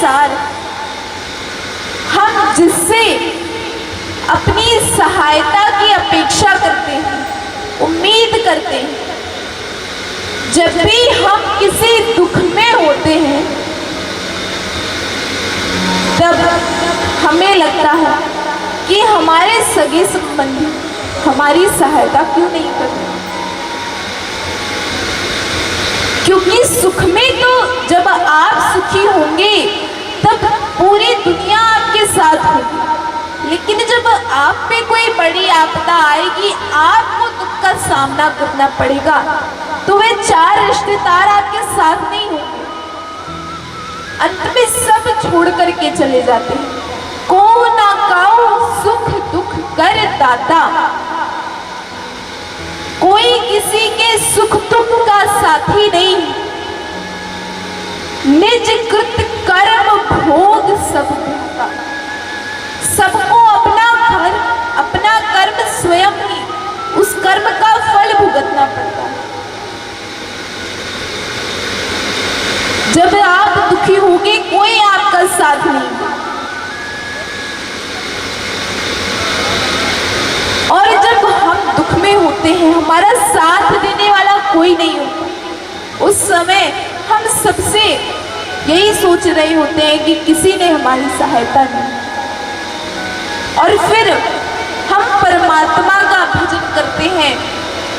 अनुसार हम जिससे अपनी सहायता की अपेक्षा करते हैं, उम्मीद करते हैं, जब भी हम किसी दुख में होते हैं तब हमें लगता है कि हमारे सगे संबंधी हमारी सहायता क्यों नहीं करते। क्योंकि सुख में तो जब आप सुखी होंगे तब पूरी दुनिया आपके साथ होगी, लेकिन जब आप पे कोई बड़ी आपदा आएगी, आपको दुख का सामना करना पड़ेगा, तो वे 4 रिश्तेदार आपके साथ नहीं होंगे। अंत में सब छोड़ करके चले जाते हैं। को ना काऊ सुख दुख कर दाता, कोई किसी के सुख दुख का साथी नहीं। निज कृत कर्म भोग सब का, सबको अपना घर अपना कर्म स्वयं ही उस कर्म का फल भुगतना पड़ता है। जब आप दुखी होंगे कोई आपका साथ नहीं, और जब हम दुख में होते हैं हमारा साथ देने वाला कोई नहीं होता। उस समय हम सबसे यही सोच रहे होते हैं कि किसी ने हमारी सहायता नहीं, और फिर हम परमात्मा का भजन करते हैं,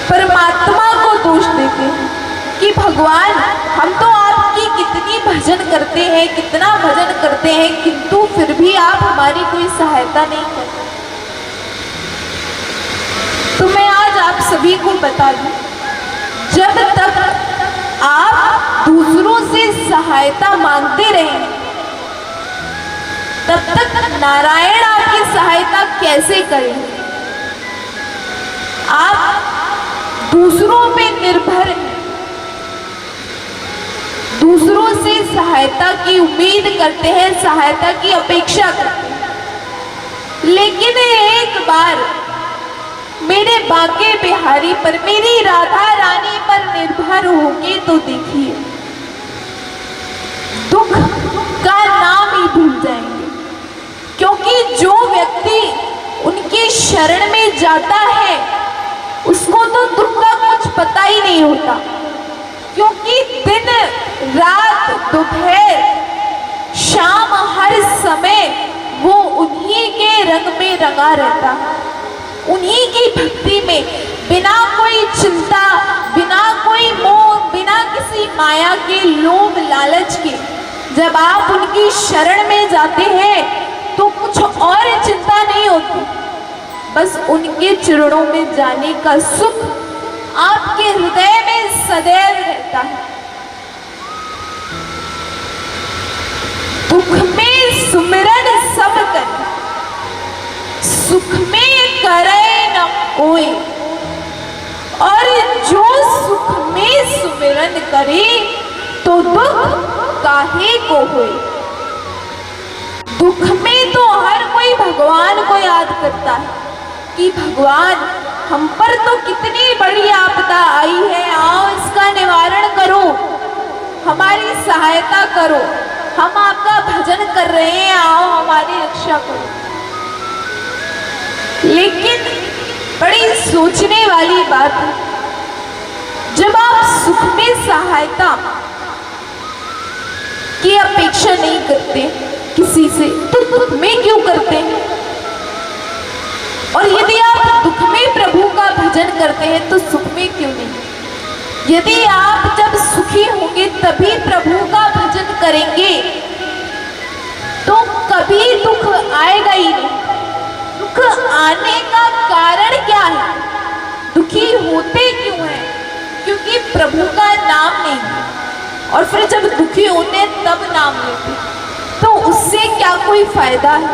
परमात्मा को दोष देते हैं कि भगवान हम तो आपकी कितनी भजन करते हैं, कितना भजन करते हैं, किंतु फिर भी आप हमारी कोई सहायता नहीं करते। तो मैं आज आप सभी को बता दूं, जब तक आप दूसरों से सहायता मांगते रहें तब तक नारायण आपकी सहायता कैसे करेंगे। आप दूसरों पे निर्भर हैं, दूसरों से सहायता की उम्मीद करते हैं, सहायता की अपेक्षा करते हैं, लेकिन एक बार मेरे बांके बिहारी पर, मेरी राधा रानी पर निर्भर होगी तो देखिए दुख का नाम ही भूल जाएंगे। क्योंकि जो व्यक्ति उनकी शरण में जाता है उसको तो दुख का कुछ पता ही नहीं होता, क्योंकि दिन रात दोपहर शाम हर समय वो उन्हीं के रंग में रंगा रहता है, उन्हीं की भक्ति में, बिना कोई चिंता, बिना कोई मोह, बिना किसी माया के लोभ लालच के। जब आप उनकी शरण में जाते हैं तो कुछ और चिंता नहीं होती, बस उनके चरणों में जाने का सुख आपके हृदय में सदैव रहता है। दुख में सुमिरन सब करे, सुख में करे न कोई, और जो सुख में सुमिरन करे तो दुख काहे को होए। दुख में तो हर कोई भगवान को याद करता है कि भगवान हम पर तो कितनी बड़ी आपदा आई है, आओ इसका निवारण करो, हमारी सहायता करो, हम आपका भजन कर रहे हैं, आओ हमारी रक्षा करो। लेकिन बड़ी सोचने वाली बात है, जब आप सुख में सहायता की अपेक्षा नहीं करते किसी से तो दुख में क्यों करते हैं। और यदि आप दुख में प्रभु का भजन करते हैं तो सुख में क्यों नहीं। यदि आप जब सुखी होंगे तभी प्रभु का भजन करेंगे तो कभी दुख आएगा ही नहीं। दुख आने का कारण क्या है, दुखी होते क्यों हैं, क्योंकि प्रभु का नाम नहीं है। और फिर जब दुखी होते तब नाम लेते तो उससे क्या कोई फायदा है।